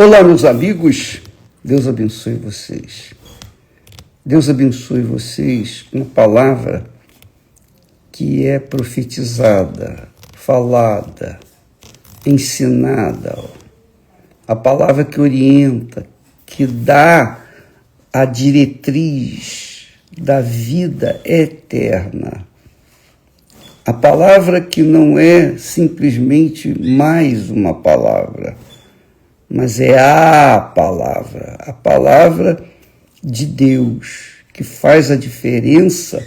Olá, meus amigos, Deus abençoe vocês. Deus abençoe vocês com uma palavra que é profetizada, falada, ensinada, a palavra que orienta, que dá a diretriz da vida eterna. A palavra que não é simplesmente mais uma palavra, mas é a palavra de Deus, que faz a diferença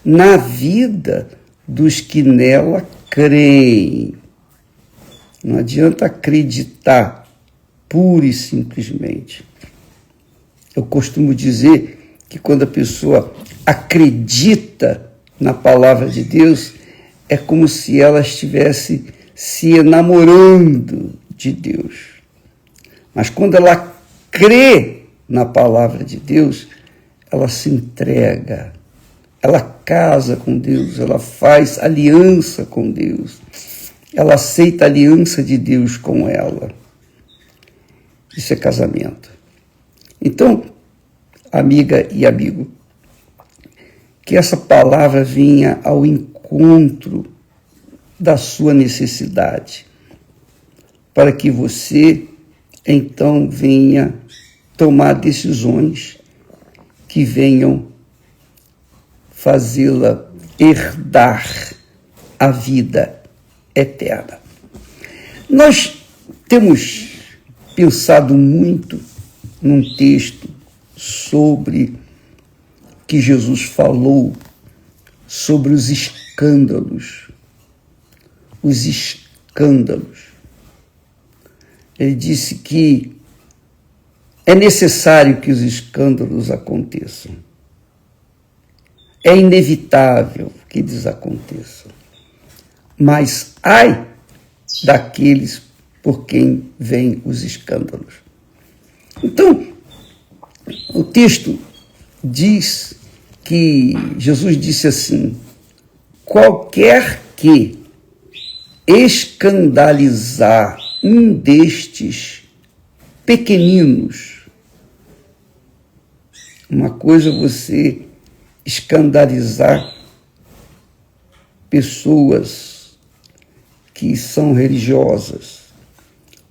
na vida dos que nela creem. Não adianta acreditar pura e simplesmente. Eu costumo dizer que quando a pessoa acredita na palavra de Deus, é como se ela estivesse se enamorando de Deus. Mas quando ela crê na palavra de Deus, ela se entrega, ela casa com Deus, ela faz aliança com Deus, ela aceita a aliança de Deus com ela. Isso é casamento. Então, amiga e amigo, que essa palavra vinha ao encontro da sua necessidade, para que você então venha tomar decisões que venham fazê-la herdar a vida eterna. Nós temos pensado muito num texto sobre que Jesus falou sobre os escândalos. Os escândalos. Ele disse que é necessário que os escândalos aconteçam. É inevitável que eles aconteçam. Mas ai daqueles por quem vêm os escândalos. Então, o texto diz que Jesus disse assim: qualquer que escandalizar um destes pequeninos. Uma coisa é você escandalizar pessoas que são religiosas.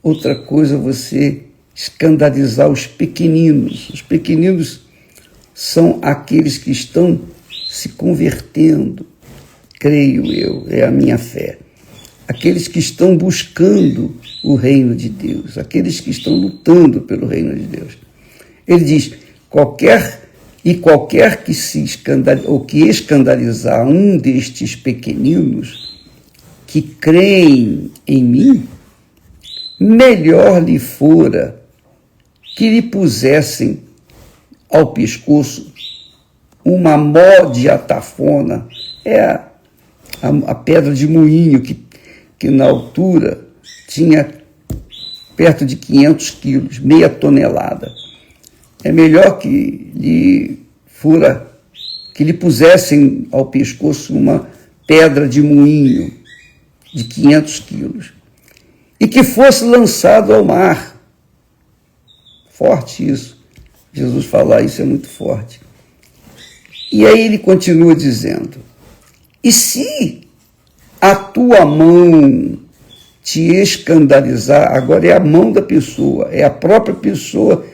Outra coisa é você escandalizar os pequeninos. Os pequeninos são aqueles que estão se convertendo, creio eu, é a minha fé. Aqueles que estão buscando o reino de Deus, aqueles que estão lutando pelo reino de Deus. Ele diz, qualquer que se escandalizar um destes pequeninos que creem em mim, melhor lhe fora que lhe pusessem ao pescoço uma mó de atafona, a pedra de moinho que na altura tinha perto de 500 quilos, meia tonelada. É melhor que lhe pusessem ao pescoço uma pedra de moinho de 500 quilos e que fosse lançado ao mar. Forte isso. Jesus falar isso é muito forte. E aí ele continua dizendo, e se a tua mão te escandalizar, agora é a mão da pessoa, é a própria pessoa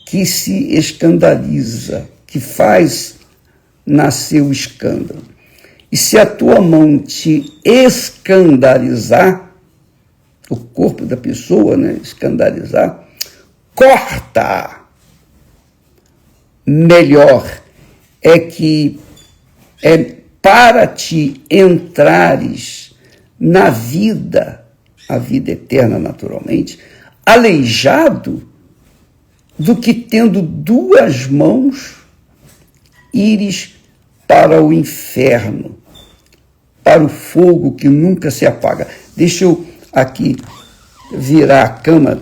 que se escandaliza, que faz nascer o escândalo. E se a tua mão te escandalizar, o corpo da pessoa, né, escandalizar, corta. Melhor é para te entrares na vida, a vida eterna naturalmente, aleijado, do que tendo duas mãos ires para o inferno, para o fogo que nunca se apaga. Deixa eu aqui virar a câmera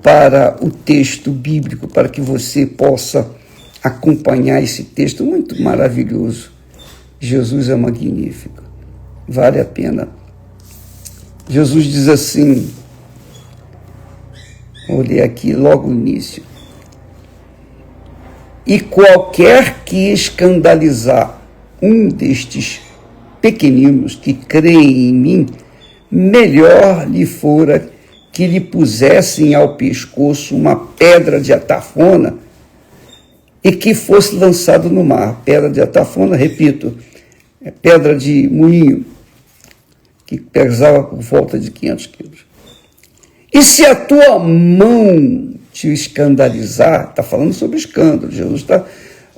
para o texto bíblico, para que você possa acompanhar esse texto muito maravilhoso. Jesus é magnífico, vale a pena. Jesus diz assim, Vou ler aqui logo no início. E qualquer que escandalizar um destes pequeninos que creem em mim, melhor lhe fora que lhe pusessem ao pescoço uma pedra de atafona e que fosse lançado no mar. Pedra de atafona, repito, é pedra de moinho, que pesava por volta de 500 quilos. E se a tua mão te escandalizar, está falando sobre escândalo, Jesus está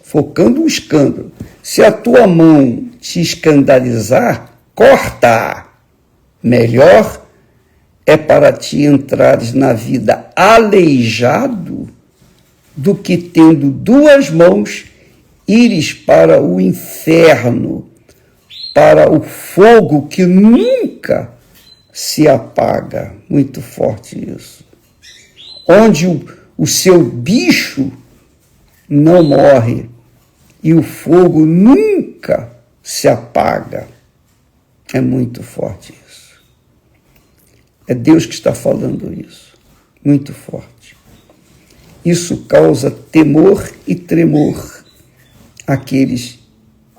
focando o escândalo. Se a tua mão te escandalizar, corta-a. Melhor é para ti entrares na vida aleijado do que, tendo duas mãos, ires para o inferno, para o fogo que nunca se apaga. Muito forte isso. Onde o seu bicho não morre e o fogo nunca se apaga. É muito forte isso. É Deus que está falando isso. Muito forte. Isso causa temor e tremor àqueles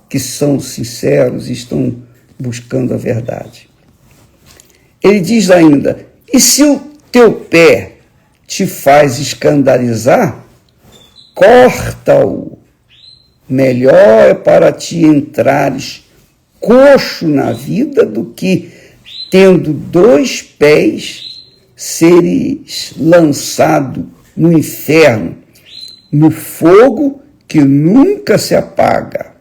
que são sinceros e estão buscando a verdade. Ele diz ainda, e se o teu pé te faz escandalizar, corta-o. Melhor é para ti entrares coxo na vida do que, tendo dois pés, seres lançado no inferno, no fogo que nunca se apaga,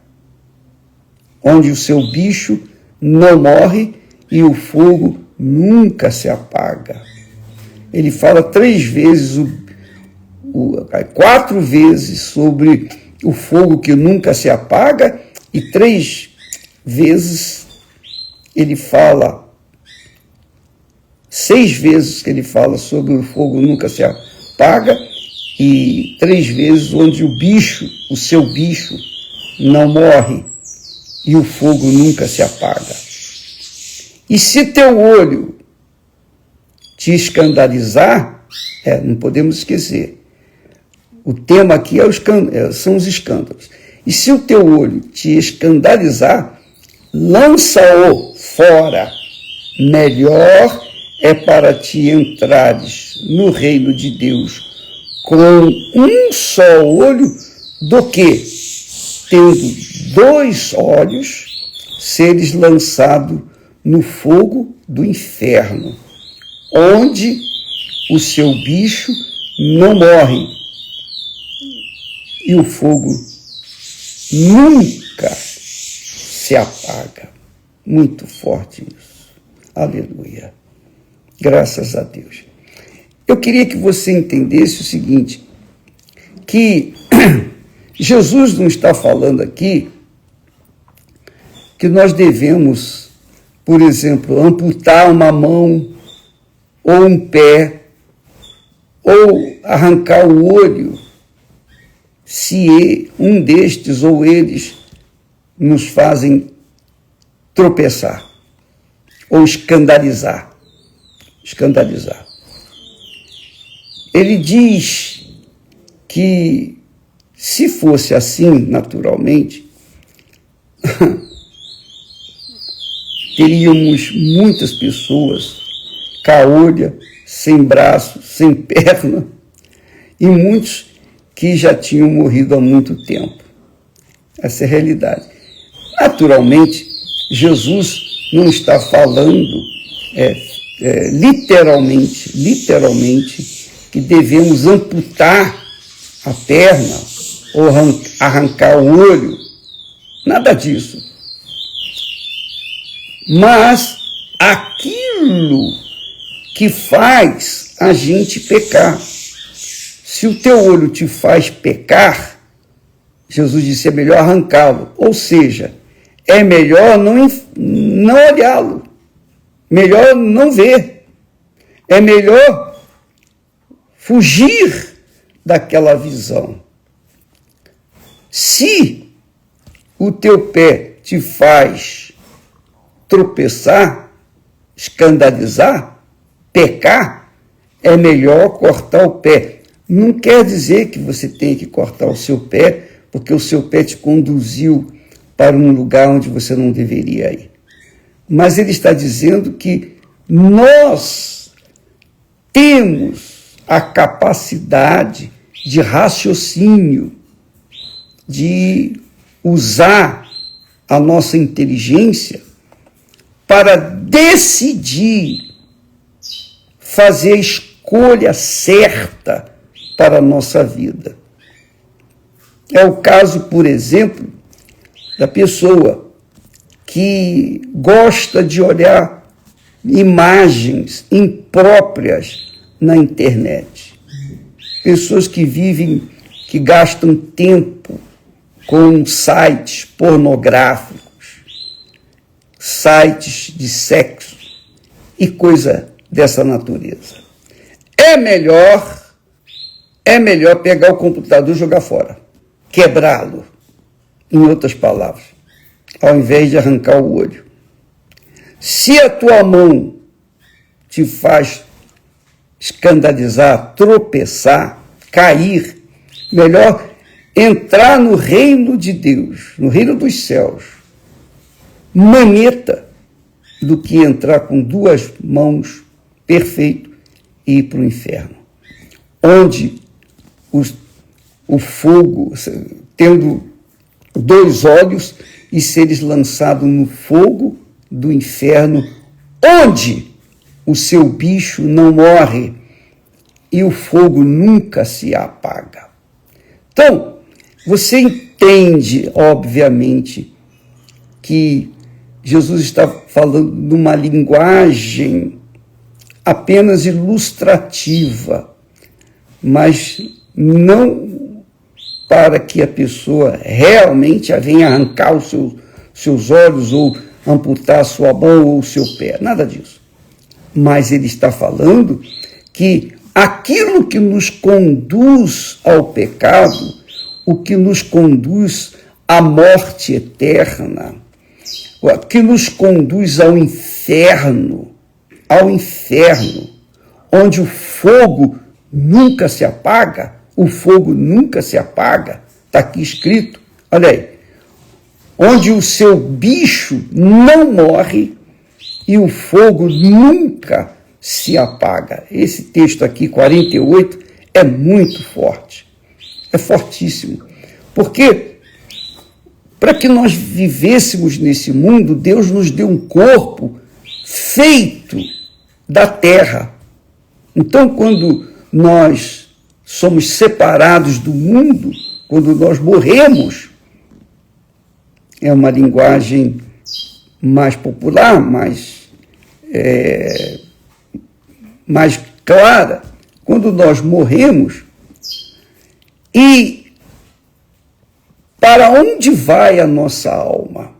onde o seu bicho não morre e o fogo nunca se apaga. Ele fala 3 vezes, 4 vezes sobre o fogo que nunca se apaga e 3 vezes ele fala, 6 vezes que ele fala sobre o fogo nunca se apaga e 3 vezes onde o seu bicho não morre e o fogo nunca se apaga. E se teu olho te escandalizar, não podemos esquecer, o tema aqui são os escândalos. E se o teu olho te escandalizar, lança-o fora. Melhor é para ti entrares no reino de Deus com um só olho do que, tendo 2 olhos, seres lançado no fogo do inferno, onde o seu bicho não morre e o fogo nunca se apaga. Muito forte isso. Aleluia. Graças a Deus. Eu queria que você entendesse o seguinte, que Jesus não está falando aqui que nós devemos, por exemplo, amputar uma mão ou um pé ou arrancar o olho se um destes ou eles nos fazem tropeçar ou escandalizar. Ele diz que se fosse assim naturalmente, teríamos muitas pessoas caolha, sem braço, sem perna, e muitos que já tinham morrido há muito tempo. Essa é a realidade. Naturalmente, Jesus não está falando literalmente, que devemos amputar a perna ou arrancar o olho. Nada disso. Mas aquilo que faz a gente pecar. Se o teu olho te faz pecar, Jesus disse, é melhor arrancá-lo. Ou seja, é melhor não olhá-lo. Melhor não ver. É melhor fugir daquela visão. Se o teu pé te faz tropeçar, escandalizar, pecar, é melhor cortar o pé. Não quer dizer que você tenha que cortar o seu pé, porque o seu pé te conduziu para um lugar onde você não deveria ir. Mas ele está dizendo que nós temos a capacidade de raciocínio, de usar a nossa inteligência para decidir fazer a escolha certa para a nossa vida. É o caso, por exemplo, da pessoa que gosta de olhar imagens impróprias na internet. Pessoas que vivem, que gastam tempo com sites pornográficos, sites de sexo e coisa dessa natureza. É melhor pegar o computador e jogar fora, quebrá-lo, em outras palavras, ao invés de arrancar o olho. Se a tua mão te faz escandalizar, tropeçar, cair, melhor entrar no reino de Deus, no reino dos céus, maneta, do que entrar com duas mãos perfeito e ir para o inferno, onde o fogo, tendo dois olhos, e seres lançado no fogo do inferno, onde o seu bicho não morre e o fogo nunca se apaga. Então, você entende, obviamente, que Jesus está falando numa linguagem apenas ilustrativa, mas não para que a pessoa realmente venha arrancar os seus olhos ou amputar a sua mão ou o seu pé, nada disso. Mas ele está falando que aquilo que nos conduz ao pecado, o que nos conduz à morte eterna, o que nos conduz ao inferno, onde o fogo nunca se apaga, está aqui escrito, olha aí, onde o seu bicho não morre e o fogo nunca se apaga. Esse texto aqui, 48, é muito forte, é fortíssimo, porque para que nós vivêssemos nesse mundo, Deus nos deu um corpo feito da terra. Então, quando nós somos separados do mundo, quando nós morremos, é uma linguagem mais popular, mais clara, quando nós morremos, e para onde vai a nossa alma?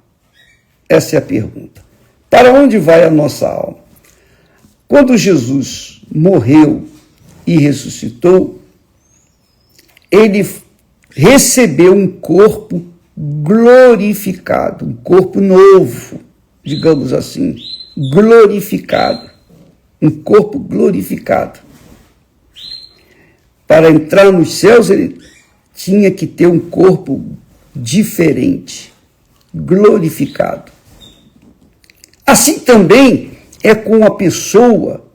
Essa é a pergunta. Para onde vai a nossa alma? Quando Jesus morreu e ressuscitou, ele recebeu um corpo glorificado, um corpo novo, digamos assim, glorificado, um corpo glorificado. Para entrar nos céus, ele tinha que ter um corpo diferente, glorificado. Assim também é com a pessoa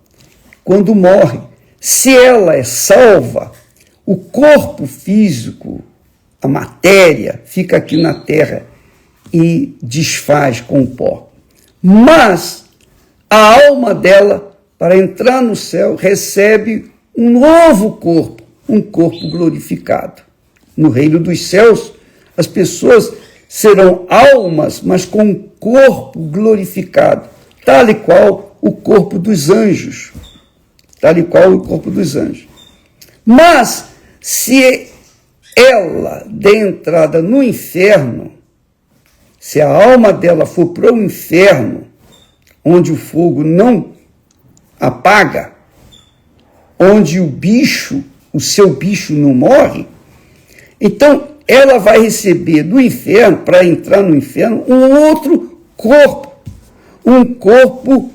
quando morre. Se ela é salva, o corpo físico, a matéria, fica aqui na terra e desfaz com o pó. Mas a alma dela, para entrar no céu, recebe um novo corpo, um corpo glorificado. No reino dos céus, as pessoas serão almas, mas com um corpo glorificado, tal e qual o corpo dos anjos. Mas, se ela der entrada no inferno, se a alma dela for para o inferno, onde o fogo não apaga, onde o seu bicho não morre, então ela vai receber do inferno, para entrar no inferno, um outro corpo, um corpo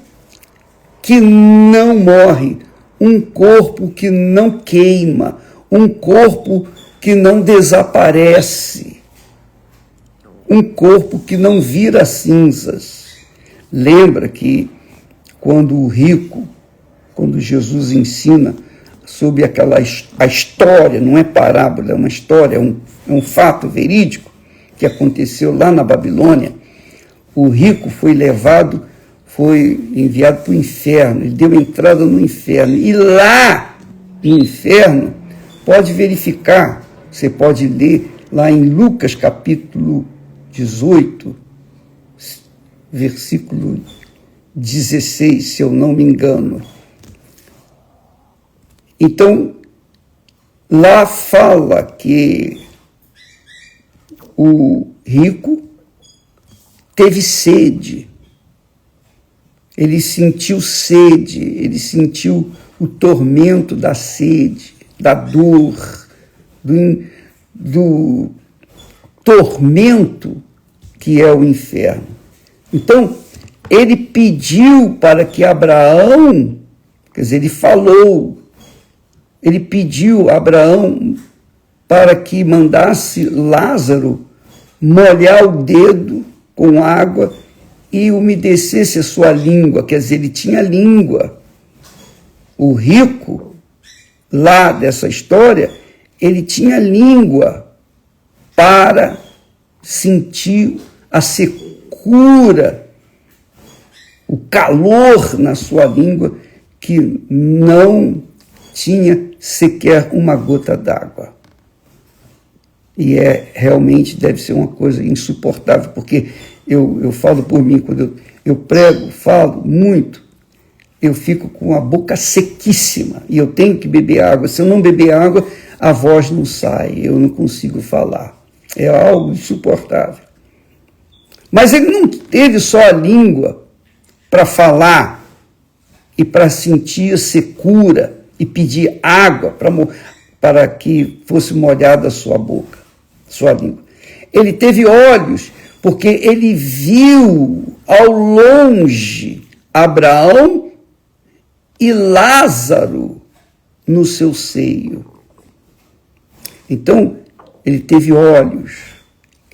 que não morre, um corpo que não queima, um corpo que não desaparece, um corpo que não vira cinzas. Lembra que quando Jesus ensina sobre a história, não é parábola, é uma história, é um fato verídico que aconteceu lá na Babilônia, o rico foi enviado para o inferno, ele deu entrada no inferno, e lá no inferno, pode verificar, você pode ler lá em Lucas capítulo 18, versículo 16, se eu não me engano. Então, lá fala que o rico teve sede, ele sentiu sede, ele sentiu o tormento da sede, da dor, do tormento que é o inferno. Então, ele pediu para que Abraão, quer dizer, ele pediu a Abraão para que mandasse Lázaro molhar o dedo com água e umedecesse a sua língua, quer dizer, ele tinha língua. O rico, lá dessa história, ele tinha língua para sentir a secura, o calor na sua língua, que não tinha sequer uma gota d'água. E realmente deve ser uma coisa insuportável, porque eu falo por mim, quando eu prego, falo muito, eu fico com a boca sequíssima e eu tenho que beber água. Se eu não beber água, a voz não sai, eu não consigo falar. É algo insuportável. Mas ele não teve só a língua para falar e para sentir a secura e pedir água para que fosse molhada a sua boca, sua língua. Ele teve olhos, porque ele viu ao longe Abraão e Lázaro no seu seio. Então, ele teve olhos,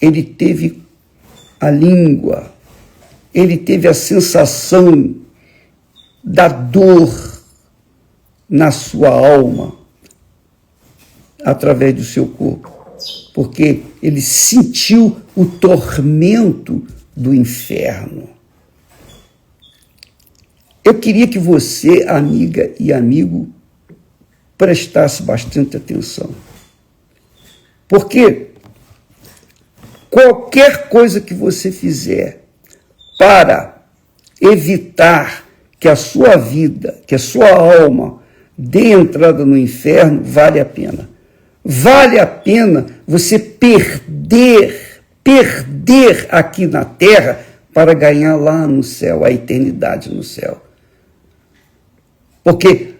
ele teve a língua, ele teve a sensação da dor na sua alma, através do seu corpo, porque ele sentiu o tormento do inferno. Eu queria que você, amiga e amigo, prestasse bastante atenção. Porque qualquer coisa que você fizer para evitar que a sua vida, que a sua alma dê entrada no inferno, vale a pena. Vale a pena você perder aqui na terra para ganhar lá no céu, a eternidade no céu. Porque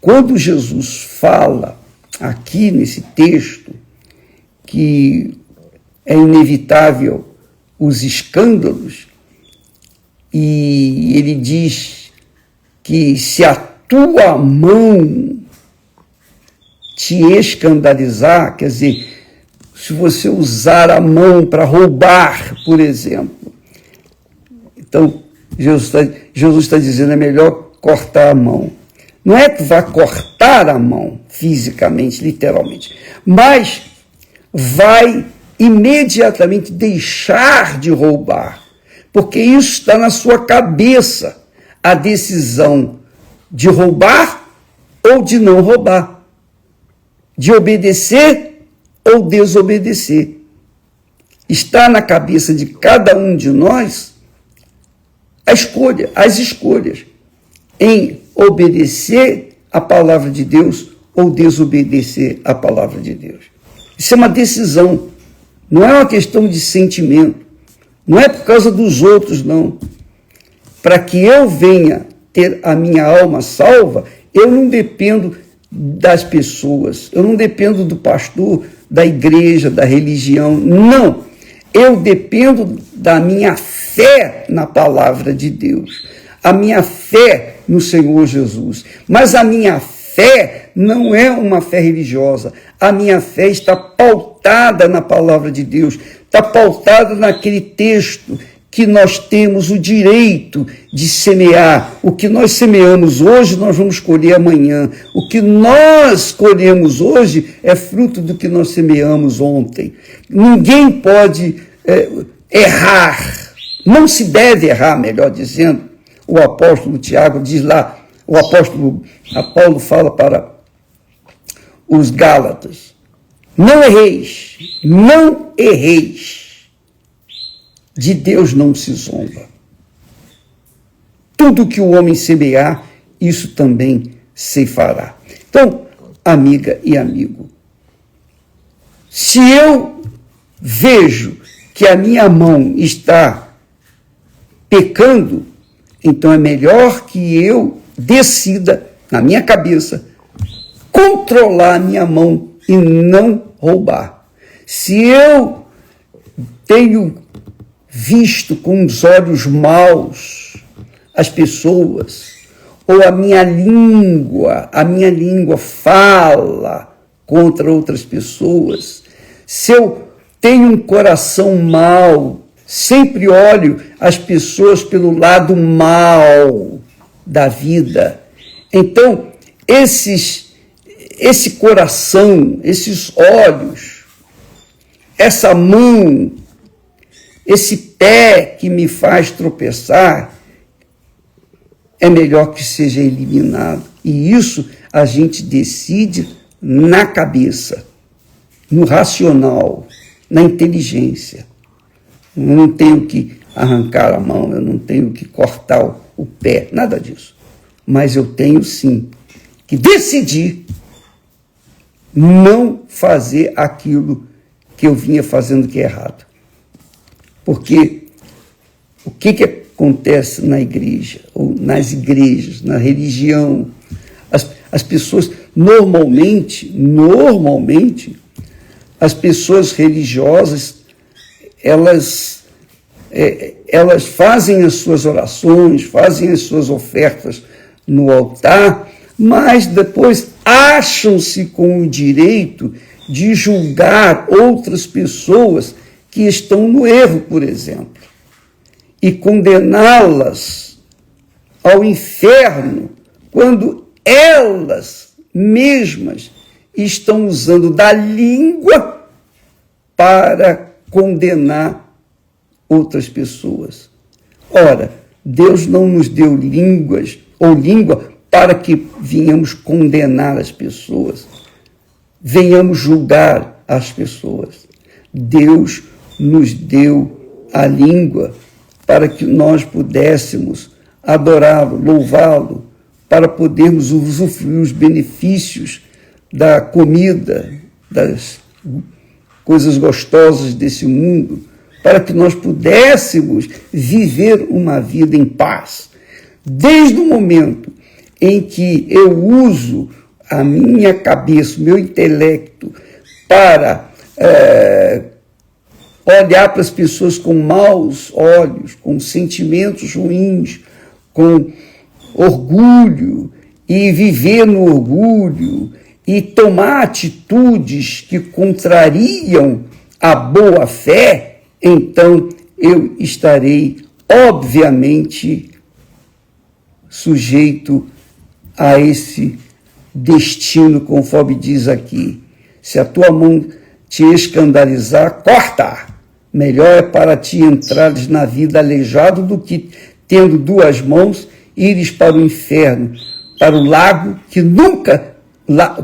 quando Jesus fala aqui nesse texto que é inevitável os escândalos, e ele diz que se a tua mão te escandalizar, quer dizer, se você usar a mão para roubar, por exemplo, então Jesus está dizendo, é melhor cortar a mão. Não é que vai cortar a mão fisicamente, literalmente, mas vai imediatamente deixar de roubar, porque isso está na sua cabeça, a decisão de roubar ou de não roubar, de obedecer ou desobedecer. Está na cabeça de cada um de nós as escolhas em obedecer a palavra de Deus ou desobedecer a palavra de Deus. Isso é uma decisão, não é uma questão de sentimento, não é por causa dos outros, não. Para que eu venha ter a minha alma salva, eu não dependo das pessoas, eu não dependo do pastor, da igreja, da religião, não. Eu dependo da minha fé na palavra de Deus. a minha fé no Senhor Jesus. Mas a minha fé não é uma fé religiosa. A minha fé está pautada na palavra de Deus, está pautada naquele texto que nós temos o direito de semear. O que nós semeamos hoje, nós vamos colher amanhã. O que nós colhemos hoje é fruto do que nós semeamos ontem. Ninguém pode errar. Não se deve errar, melhor dizendo. O apóstolo Tiago diz lá, o apóstolo Paulo fala para os Gálatas: não erreis, não erreis. De Deus não se zomba. Tudo que o homem semear, isso também ceifará. Então, amiga e amigo, se eu vejo que a minha mão está pecando, então é melhor que eu decida, na minha cabeça, controlar a minha mão e não roubar. Se eu tenho visto com os olhos maus as pessoas, ou a minha língua fala contra outras pessoas, se eu tenho um coração mau, sempre olho as pessoas pelo lado mal da vida, então esse coração, esses olhos, essa mão, esse pé que me faz tropeçar, é melhor que seja eliminado. E isso a gente decide na cabeça, no racional, na inteligência. Eu não tenho que arrancar a mão, eu não tenho que cortar o pé, nada disso. Mas eu tenho sim que decidir não fazer aquilo que eu vinha fazendo que é errado. Porque o que acontece na igreja, ou nas igrejas, na religião? As pessoas, normalmente, as pessoas religiosas, elas fazem as suas orações, fazem as suas ofertas no altar, mas depois acham-se com o direito de julgar outras pessoas que estão no erro, por exemplo, e condená-las ao inferno, quando elas mesmas estão usando da língua para condenar outras pessoas. Ora, Deus não nos deu língua para que venhamos condenar as pessoas, venhamos julgar as pessoas. Deus nos deu a língua para que nós pudéssemos adorá-lo, louvá-lo, para podermos usufruir os benefícios da comida, das coisas gostosas desse mundo, para que nós pudéssemos viver uma vida em paz. Desde o momento em que eu uso a minha cabeça, o meu intelecto, para olhar para as pessoas com maus olhos, com sentimentos ruins, com orgulho, e viver no orgulho, e tomar atitudes que contrariam a boa fé, então eu estarei, obviamente, sujeito a esse destino, conforme diz aqui. Se a tua mão te escandalizar, corta. Melhor é para ti entrares na vida aleijado do que, tendo duas mãos, ires para o inferno, para o lago que nunca,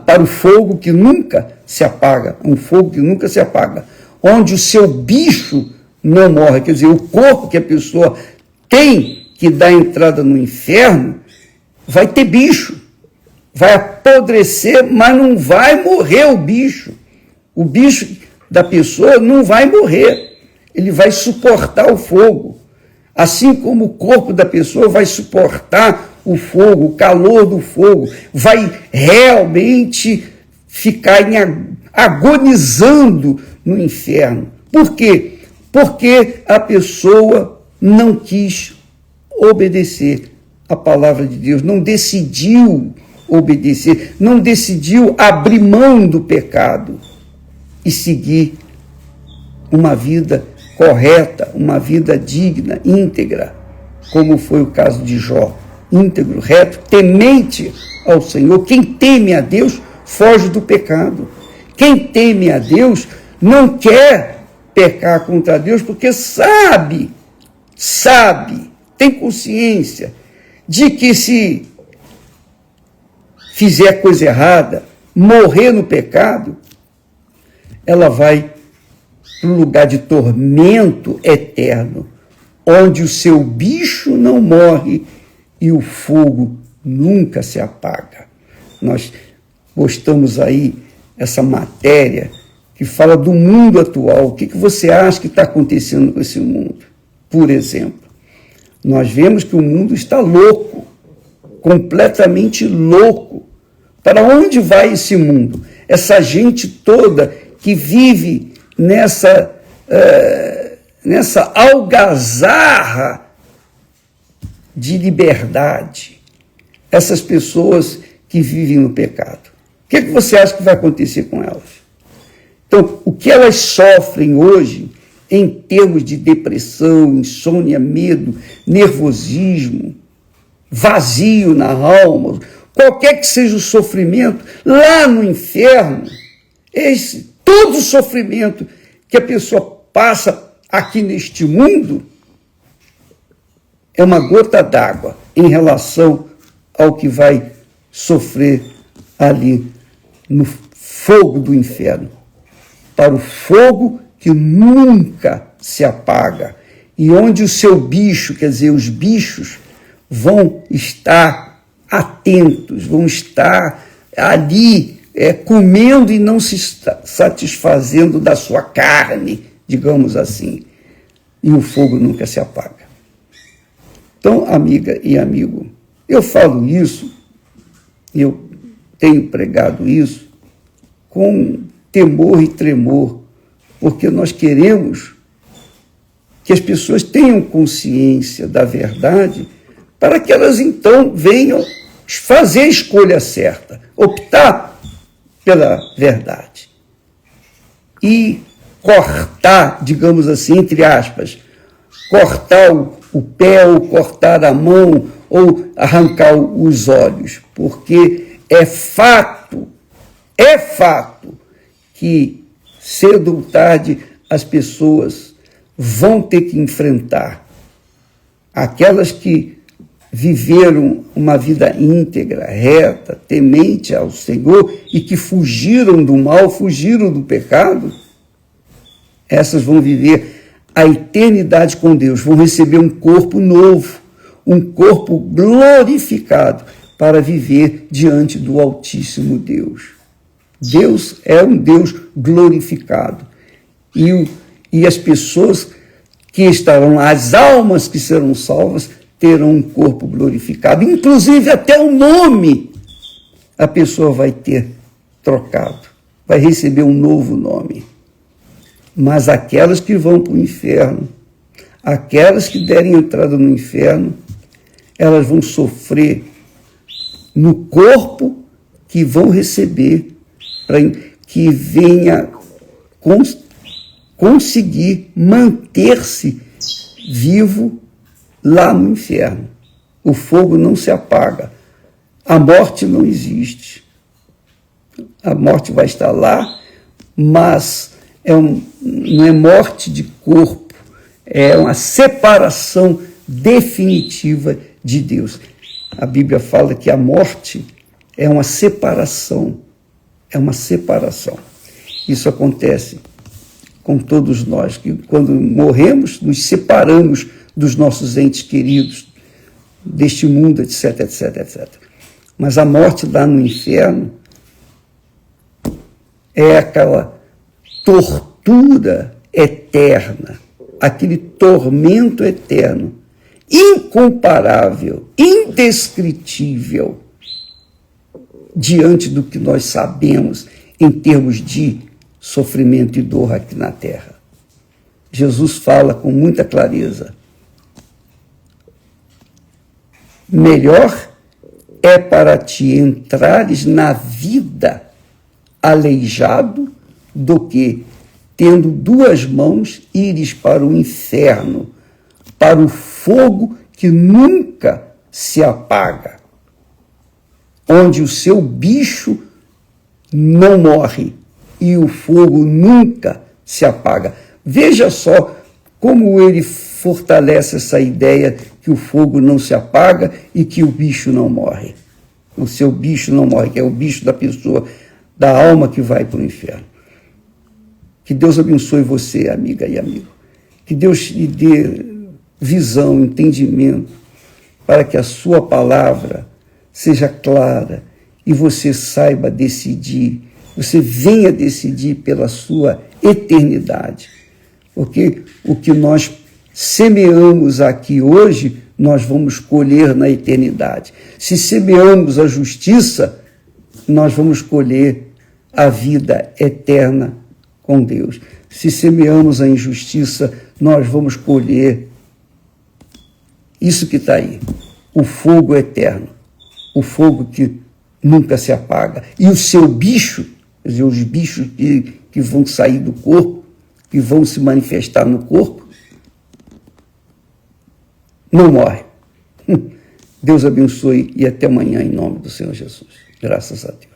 para o fogo que nunca se apaga, um fogo que nunca se apaga, onde o seu bicho não morre. Quer dizer, o corpo que a pessoa tem que dar entrada no inferno vai ter bicho, vai apodrecer, mas não vai morrer o bicho. O bicho da pessoa não vai morrer, ele vai suportar o fogo. Assim como o corpo da pessoa vai suportar o fogo, o calor do fogo, vai realmente ficar agonizando no inferno. Por quê? Porque a pessoa não quis obedecer a palavra de Deus, não decidiu obedecer, não decidiu abrir mão do pecado e seguir uma vida correta, uma vida digna, íntegra, como foi o caso de Jó, íntegro, reto, temente ao Senhor. Quem teme a Deus foge do pecado. Quem teme a Deus não quer pecar contra Deus, porque sabe, tem consciência de que se fizer coisa errada, morrer no pecado, ela vai para um lugar de tormento eterno, onde o seu bicho não morre e o fogo nunca se apaga. Nós postamos aí essa matéria que fala do mundo atual. O que você acha que está acontecendo com esse mundo? Por exemplo, nós vemos que o mundo está louco, completamente louco. Para onde vai esse mundo? Essa gente toda que vive nessa algazarra de liberdade, essas pessoas que vivem no pecado. O que você acha que vai acontecer com elas? Então, o que elas sofrem hoje, em termos de depressão, insônia, medo, nervosismo, vazio na alma, qualquer que seja o sofrimento, lá no inferno, todo o sofrimento que a pessoa passa aqui neste mundo é uma gota d'água em relação ao que vai sofrer ali no fogo do inferno, para o fogo que nunca se apaga, e onde o seu bicho, quer dizer, os bichos, vão estar atentos, vão estar ali comendo e não se satisfazendo da sua carne, digamos assim, e o fogo nunca se apaga. Então, amiga e amigo, eu falo isso, eu tenho pregado isso com temor e tremor, porque nós queremos que as pessoas tenham consciência da verdade para que elas então venham fazer a escolha certa, optar pela verdade e cortar, digamos assim, entre aspas, cortar o pé ou cortar a mão ou arrancar os olhos, porque é fato que cedo ou tarde as pessoas vão ter que enfrentar aquelas que viveram uma vida íntegra, reta, temente ao Senhor e que fugiram do mal, fugiram do pecado. Essas vão viver a eternidade com Deus, vão receber um corpo novo, um corpo glorificado para viver diante do Altíssimo Deus. Deus é um Deus glorificado. E as pessoas que estarão lá, as almas que serão salvas, terão um corpo glorificado. Inclusive até o nome a pessoa vai ter trocado, vai receber um novo nome. Mas aquelas que vão para o inferno, aquelas que derem entrada no inferno, elas vão sofrer no corpo que vão receber, para que venha conseguir manter-se vivo lá no inferno. O fogo não se apaga, a morte não existe. A morte vai estar lá, mas não é morte de corpo, é uma separação definitiva de Deus. A Bíblia fala que a morte é uma separação, Isso acontece com todos nós, que quando morremos, nos separamos dos nossos entes queridos, deste mundo, etc, etc, etc. Mas a morte lá no inferno é aquela tortura eterna, aquele tormento eterno, incomparável, indescritível, diante do que nós sabemos em termos de sofrimento e dor aqui na terra. Jesus fala com muita clareza: melhor é para ti entrares na vida aleijado do que, tendo duas mãos, ires para o inferno, para o fogo que nunca se apaga, onde o seu bicho não morre e o fogo nunca se apaga. Veja só como ele fortalece essa ideia que o fogo não se apaga e que o bicho não morre. O seu bicho não morre, que é o bicho da pessoa, da alma que vai para o inferno. Que Deus abençoe você, amiga e amigo. Que Deus lhe dê visão, entendimento, para que a sua palavra seja clara e você saiba decidir, você venha decidir pela sua eternidade. Porque o que nós semeamos aqui hoje, nós vamos colher na eternidade. Se semeamos a justiça, nós vamos colher a vida eterna com Deus. Se semeamos a injustiça, nós vamos colher isso que está aí, o fogo eterno, o fogo que nunca se apaga. E o seu bicho, quer dizer, os bichos que vão sair do corpo, que vão se manifestar no corpo, não morre. Deus abençoe e até amanhã em nome do Senhor Jesus. Graças a Deus.